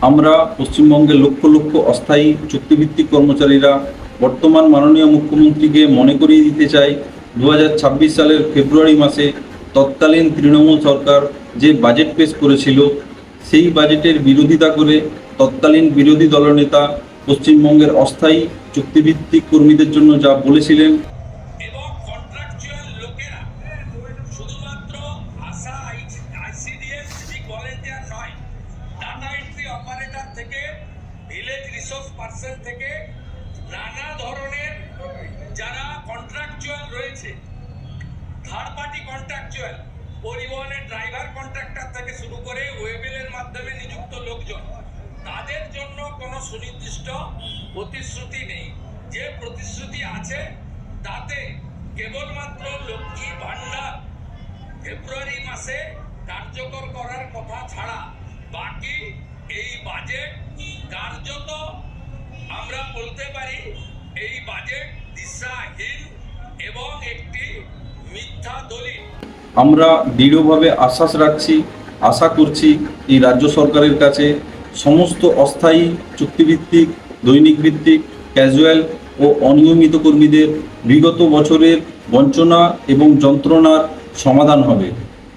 আমরা পশ্চিমবঙ্গের লক্ষ লক্ষ অস্থায়ী চুক্তিভিত্তিক কর্মচারীরা বর্তমান মাননীয় মুখ্যমন্ত্রীকে মনে করিয়ে দিতে চাই 2026 সালের ফেব্রুয়ারি মাসে তৎকালীন তৃণমূল সরকার যে বাজেট পেশ করেছিল সেই বাজেটের বিরোধিতা করে তৎকালীন বিরোধী দলনেতা পশ্চিমবঙ্গের অস্থায়ী চুক্তিভিত্তিক কর্মীদের জন্য যা বলেছিলেন এবং কন্ট্রাকচুয়াল লোকেরা শুধুমাত্র আশা আইসিডিএস সিভিক ভলেন্টিয়ার নয়, ডাটা এন্ট্রি অপারেটর থেকে ভিলেজ রিসোর্স পার্সন থেকে নানা ধরনের যারা কন্ট্রাকচুয়াল রয়েছে, থার্ড পার্টি কন্ট্রাকচুয়াল, পরিবহনের ড্রাইভার কন্ট্রাক্টর থেকে শুরু করে ওয়েবেলের মাধ্যমে নিযুক্ত লোকজন, তাদের জন্য কোনো সুনির্দিষ্ট প্রতিশ্রুতি নেই। যে প্রতিশ্রুতি আছে তাতে কেবলমাত্র লক্ষ্মী ভান্ডার ফেব্রুয়ারি মাসে কার্যকর করার কথা ছাড়া বাকি এই বাজেট কার্যত আমরা বলতে পারি এই বাজেট দিশাহীন এবং একটি মিথ্যা দলিল। আমরা দৃঢ়ভাবে আশা করছি এই রাজ্য সরকারের কাছে সমস্ত অস্থায়ী চুক্তিভিত্তিক, দৈনিক ভিত্তিক, ক্যাজুয়াল ও অনিয়মিত কর্মীদের বিগত বছরের বঞ্চনা এবং যন্ত্রণার সমাধান হবে।